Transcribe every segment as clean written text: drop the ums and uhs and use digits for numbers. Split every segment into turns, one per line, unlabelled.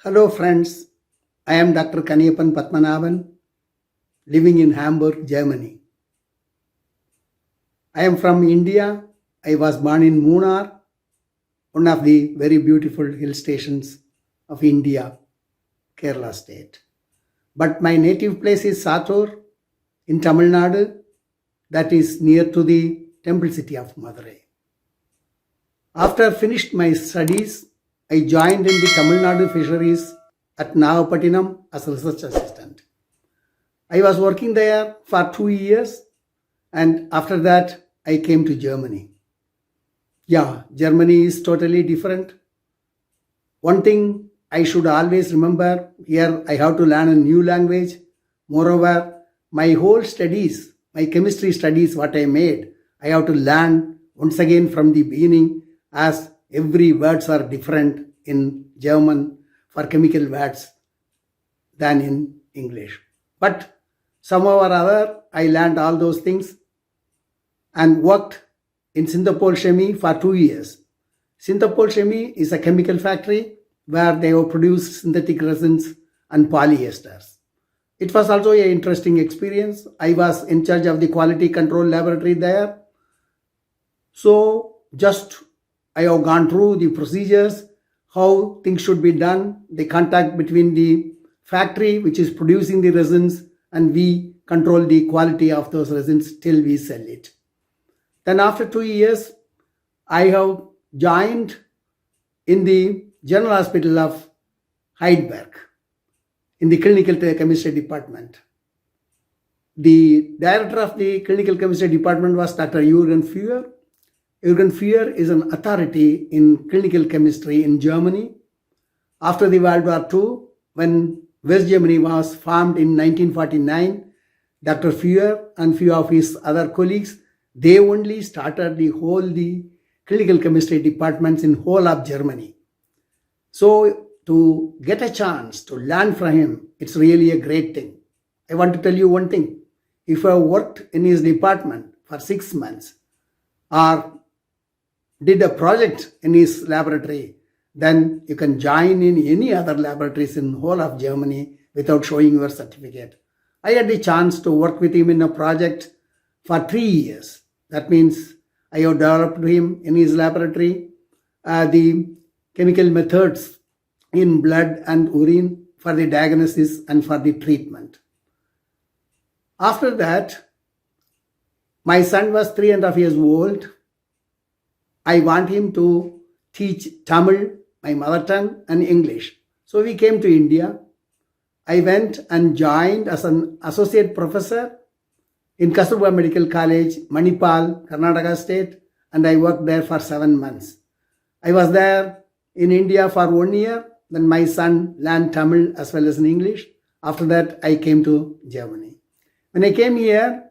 Hello, friends. I am Dr. Kaniappan Padmanaban, living in Hamburg, Germany. I am from India. I was born in Munnar, one of the very beautiful hill stations of India, Kerala state. But my native place is Satur in Tamil Nadu, that is near to the temple city of Madurai. After finished my studies, I joined in the Tamil Nadu fisheries at Nagapattinam as a research assistant. I was working there for 2 years, and after that I came to Germany. Yeah, Germany is totally different. One thing I should always remember, here I have to learn a new language. Moreover, my whole studies, my chemistry studies, what I made, I have to learn once again from the beginning, as every words are different in German for chemical words than in English. But somehow or other, I learned all those things and worked in Synthopol Chemie for 2 years. Synthopol Chemie is a chemical factory where they have produced synthetic resins and polyesters. It was also an interesting experience. I was in charge of the quality control laboratory there. So just I have gone through the procedures, how things should be done, the contact between the factory which is producing the resins, and we control the quality of those resins till we sell it. Then after 2 years, I have joined in the General Hospital of Heidberg in the clinical chemistry department. The director of the clinical chemistry department was Dr. Jürgen Führ. Jürgen Führ is an authority in clinical chemistry in Germany. After the World War II, when West Germany was formed in 1949, Dr. Führ and few of his other colleagues, they only started the clinical chemistry departments in whole of Germany. So to get a chance to learn from him, it's really a great thing. I want to tell you one thing. If you have worked in his department for 6 months or did a project in his laboratory, then you can join in any other laboratories in whole of Germany without showing your certificate. I had the chance to work with him in a project for 3 years. That means I have developed him in his laboratory the chemical methods in blood and urine for the diagnosis and for the treatment. After that, my son was 3.5 years old. I want him to teach Tamil, my mother tongue, and English. So we came to India. I went and joined as an associate professor in Kasturba Medical College, Manipal, Karnataka state, and I worked there for 7 months. I was there in India for 1 year. Then my son learned Tamil as well as in English. After that, I came to Germany. When I came here,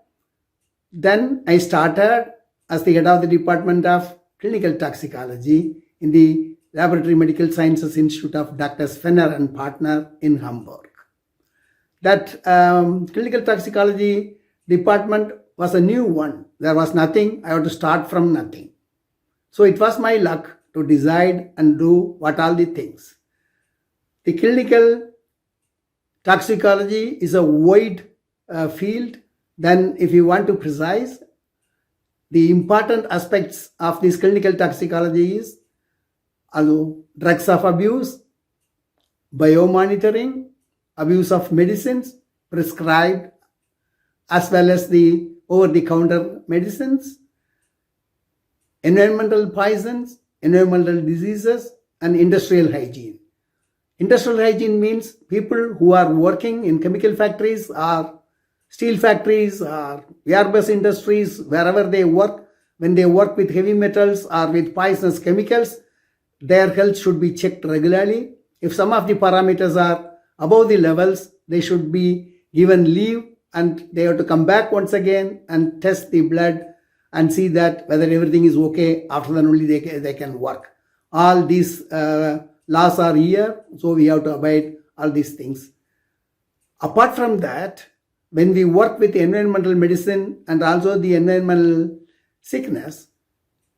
then I started as the head of the Department of Clinical Toxicology in the Laboratory Medical Sciences Institute of Drs. Fenner and Partner in Hamburg. That clinical toxicology department was a new one. There was nothing. I had to start from nothing. So it was my luck to decide and do what all the things. The clinical toxicology is a wide field. Then if you want to precise, the important aspects of this clinical toxicology is drugs of abuse, biomonitoring, abuse of medicines prescribed, as well as the over-the-counter medicines, environmental poisons, environmental diseases, and industrial hygiene. Industrial hygiene means people who are working in chemical factories or steel factories or airbus industries, wherever they work, when they work with heavy metals or with poisonous chemicals, their health should be checked regularly. If some of the parameters are above the levels, they should be given leave and they have to come back once again and test the blood and see that whether everything is okay. After that only they can work. All these laws are here, so we have to abide all these things. Apart from that, when we work with environmental medicine and also the environmental sickness,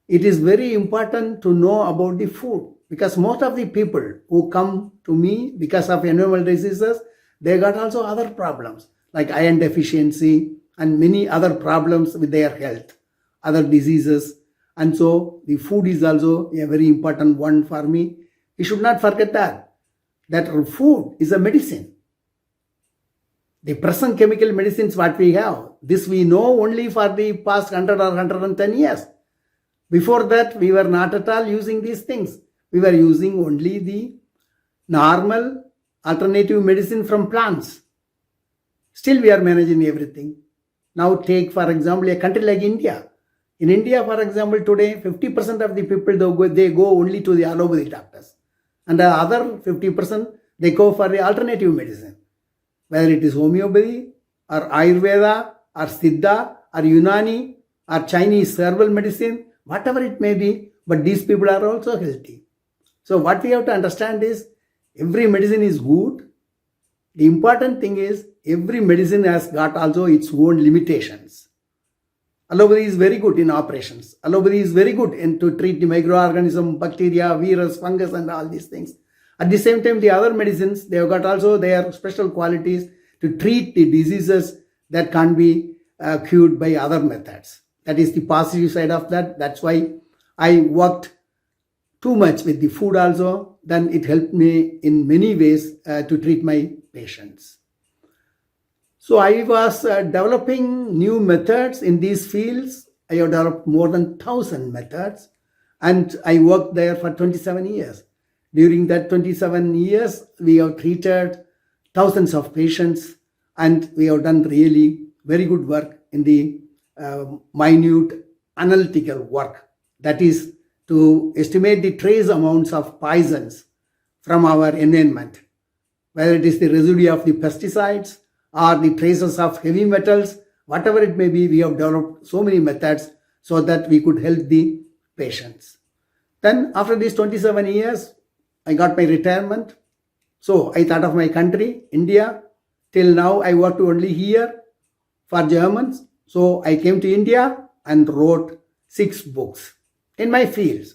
it is very important to know about the food, Because most of the people who come to me because of environmental diseases, they got also other problems like iron deficiency and many other problems with their health, other diseases. And so the food is also a very important one for me. We should not forget that food is a medicine. The present chemical medicines what we have, this we know only for the past 100 or 110 years. Before that, we were not at all using these things. We were using only the normal alternative medicine from plants. Still we are managing everything. Now take for example a country like India. In India, for example, today 50% of the people they go only to the allopathy doctors. And the other 50% they go for the alternative medicine. Whether it is homeopathy or Ayurveda or Siddha or Unani or Chinese herbal medicine, whatever it may be, but these people are also healthy. So what we have to understand is every medicine is good. The important thing is every medicine has got also its own limitations. Allopathy is very good in operations. Allopathy is very good to treat the microorganism, bacteria, virus, fungus and all these things. At the same time, the other medicines, they have got also their special qualities to treat the diseases that can't be cured by other methods. That is the positive side of that. That's why I worked too much with the food also. Then it helped me in many ways to treat my patients. So I was developing new methods in these fields. I have developed more than 1,000 methods and I worked there for 27 years. During that 27 years, we have treated thousands of patients and we have done really very good work in the minute analytical work. That is to estimate the trace amounts of poisons from our environment, whether it is the residue of the pesticides or the traces of heavy metals, whatever it may be, we have developed so many methods so that we could help the patients. Then after these 27 years, I got my retirement. So I thought of my country, India. Till now, I worked only here for Germans. So I came to India and wrote 6 books in my fields.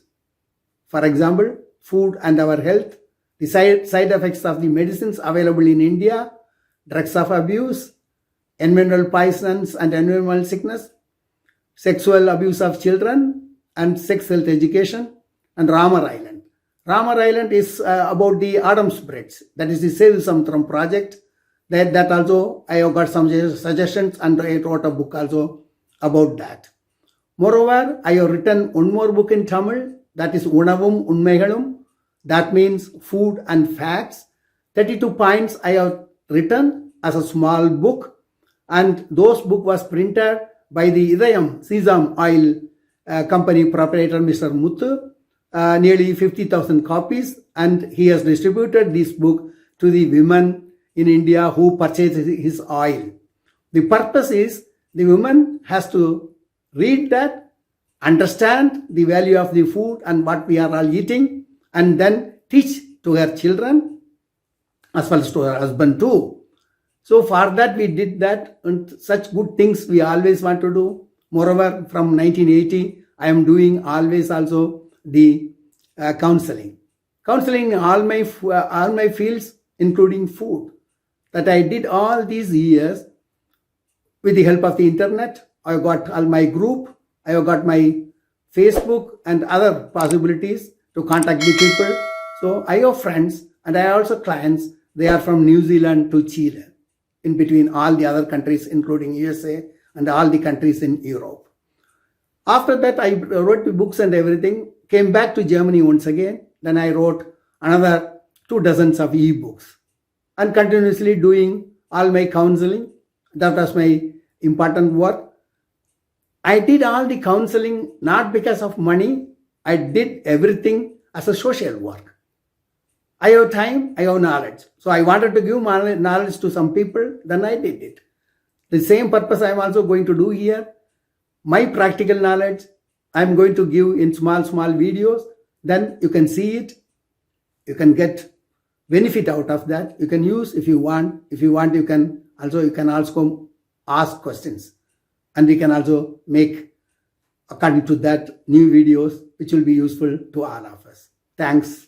For example, food and our health, the side effects of the medicines available in India, drugs of abuse, environmental poisons and environmental sickness, sexual abuse of children, and sex health education, and Ramar Island. Ramar Island is about the Adam's breads. That is the Save Samutram project. That also I have got some suggestions and I wrote a book also about that. Moreover, I have written one more book in Tamil, that is Unavum Unmaigalum. That means food and facts. 32 points I have written as a small book, and those book was printed by the Idayam Sesame Oil company proprietor Mr. Muthu, nearly 50,000 copies, and he has distributed this book to the women in India who purchase his oil. The purpose is the woman has to read that, understand the value of the food and what we are all eating, and then teach to her children as well as to her husband too. So for that we did that, and such good things we always want to do. Moreover, from 1980, I am doing always also the counseling in all my fields, including food. That I did all these years with the help of the internet. I got all my group, I have got my Facebook and other possibilities to contact the people. So I have friends and I also clients. They are from New Zealand to Chile, in between all the other countries, including USA and all the countries in Europe. After that, I wrote the books and everything, came back to Germany once again. Then I wrote another 2 dozens of e-books and continuously doing all my counseling. That was my important work. I did all the counseling not because of money. I did everything as a social work. I have time, I have knowledge. So I wanted to give knowledge to some people, then I did it. The same purpose I am also going to do here. My practical knowledge, I am going to give in small videos. Then you can see it. You can get benefit out of that. You can use if you want. If you want, you can also ask questions. And we can also make, according to that, new videos which will be useful to all of us. Thanks.